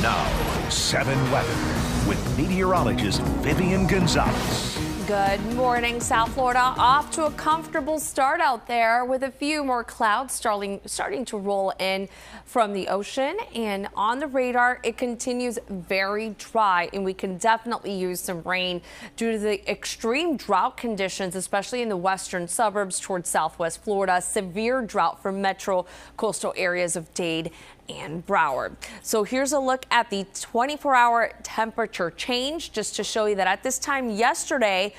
Now, 7 weather with meteorologist Vivian Gonzalez. Good morning, South Florida. Off to a comfortable start out there with a few more clouds starting to roll in from the ocean. And on the radar, it continues very dry, and we can definitely use some rain due to the extreme drought conditions, especially in the western suburbs towards southwest Florida. Severe drought for metro coastal areas of Dade and Broward. So here's a look at the 24-hour temperature change, just to show you that at this time yesterday,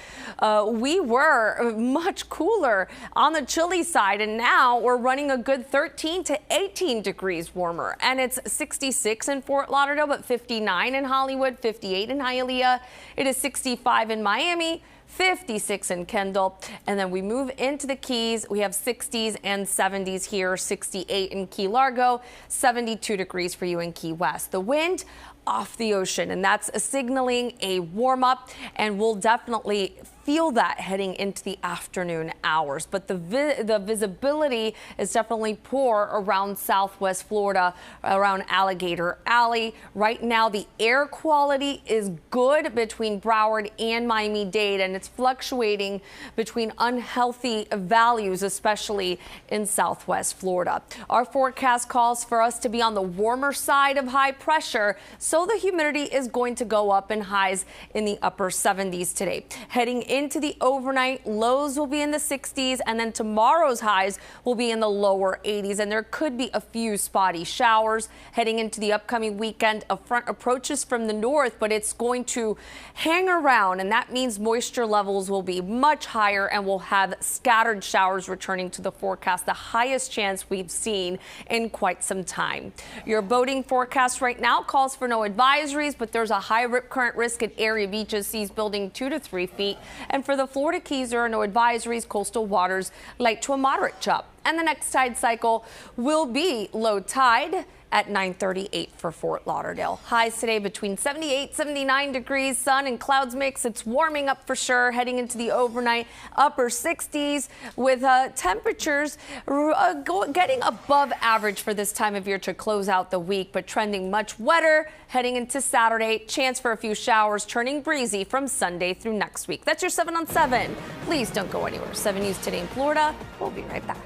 we were much cooler on the chilly side, and now we're running a good 13 to 18 degrees warmer. And it's 66 in Fort Lauderdale, but 59 in Hollywood, 58 in Hialeah. It is 65 in Miami, 56 in Kendall, and then we move into the Keys. We have 60s and 70s here, 68 in Key Largo, 72 degrees for you in Key West. The wind off the ocean, and that's signaling a warm up, and we'll definitely feel that heading into the afternoon hours. But the visibility is definitely poor around southwest Florida, around Alligator Alley. Right now, the air quality is good between Broward and Miami-Dade, and it's fluctuating between unhealthy values, especially in southwest Florida. Our forecast calls for us to be on the warmer side of high pressure, so the humidity is going to go up in highs in the upper 70s today. Heading into the overnight, lows will be in the 60s, and then tomorrow's highs will be in the lower 80s, and there could be a few spotty showers. Heading into the upcoming weekend, a front approaches from the north, but it's going to hang around, and that means moisture levels will be much higher, and we'll have scattered showers returning to the forecast, the highest chance we've seen in quite some time. Your boating forecast right now calls for no advisories, but there's a high rip current risk at area beaches, seas building 2 to 3 feet. And for the Florida Keys, there are no advisories, coastal waters light to a moderate chop. And the next tide cycle will be low tide at 9:38 for Fort Lauderdale. Highs today between 78, 79 degrees, sun and clouds mix. It's warming up for sure. Heading into the overnight, upper 60s with temperatures getting above average for this time of year to close out the week, but trending much wetter heading into Saturday. Chance for a few showers, turning breezy from Sunday through next week. That's your 7 on 7. Please don't go anywhere. 7 News Today in Florida. We'll be right back.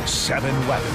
7 weather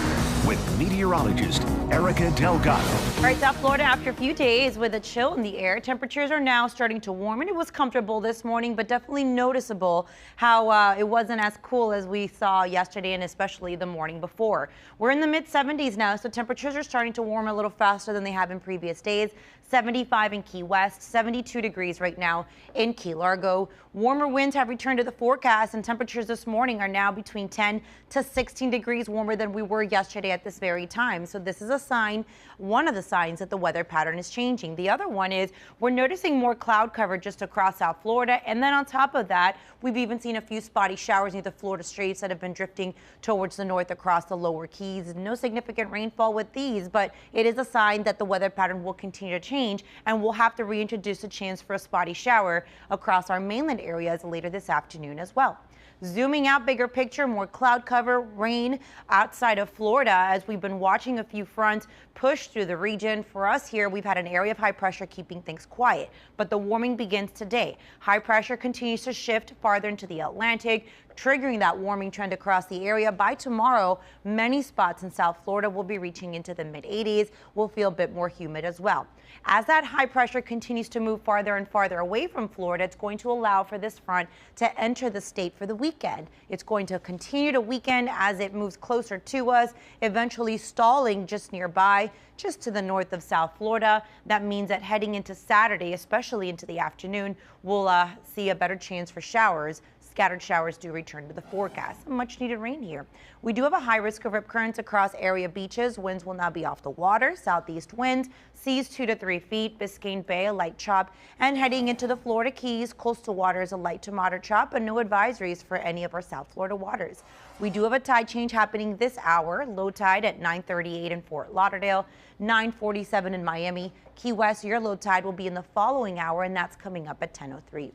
with meteorologist Erika Delgado. All right, South Florida, after a few days with a chill in the air, temperatures are now starting to warm, and it was comfortable this morning, but definitely noticeable how it wasn't as cool as we saw yesterday and especially the morning before. We're in the mid 70s now, so temperatures are starting to warm a little faster than they have in previous days. 75 in Key West, 72 degrees right now in Key Largo. Warmer winds have returned to the forecast, and temperatures this morning are now between 10 to 16 degrees warmer than we were yesterday at this very time. So this is a sign, one of the signs that the weather pattern is changing. The other one is we're noticing more cloud cover just across South Florida. And then on top of that, we've even seen a few spotty showers near the Florida Straits that have been drifting towards the north across the lower Keys. No significant rainfall with these, but it is a sign that the weather pattern will continue to change, and we'll have to reintroduce a chance for a spotty shower across our mainland areas later this afternoon as well. Zooming out, bigger picture, more cloud cover, rain outside of Florida as we've been watching a few fronts push through the region. For us here, we've had an area of high pressure keeping things quiet, but the warming begins today. High pressure continues to shift farther into the Atlantic, triggering that warming trend across the area. By tomorrow, many spots in South Florida will be reaching into the mid 80s. We'll feel a bit more humid as well. As that high pressure continues to move farther and farther away from Florida, it's going to allow for this front to enter the state for the weekend. It's going to continue to weaken as it moves closer to us, eventually stalling just nearby, just to the north of South Florida. That means that heading into Saturday, especially into the afternoon, we'll see a better chance for showers. Scattered showers do return to the forecast. Much needed rain here. We do have a high risk of rip currents across area beaches. Winds will now be off the water. Southeast winds, seas 2 to 3 feet. Biscayne Bay, a light chop. And heading into the Florida Keys, coastal waters, a light to moderate chop, and no advisories for any of our South Florida waters. We do have a tide change happening this hour. Low tide at 9:38 in Fort Lauderdale, 9:47 in Miami. Key West, your low tide will be in the following hour, and that's coming up at 10:03.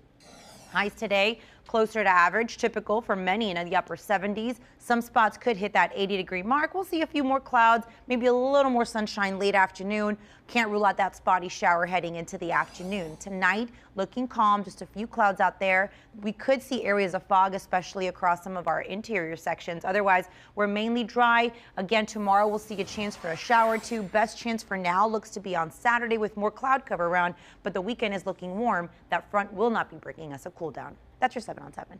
Highs today closer to average, typical for many in the upper 70s. Some spots could hit that 80-degree mark. We'll see a few more clouds, maybe a little more sunshine late afternoon. Can't rule out that spotty shower heading into the afternoon. Tonight, looking calm, just a few clouds out there. We could see areas of fog, especially across some of our interior sections. Otherwise, we're mainly dry. Again, tomorrow we'll see a chance for a shower or two. Best chance for now looks to be on Saturday with more cloud cover around, but the weekend is looking warm. That front will not be bringing us a cool down. That's your 7 on 7.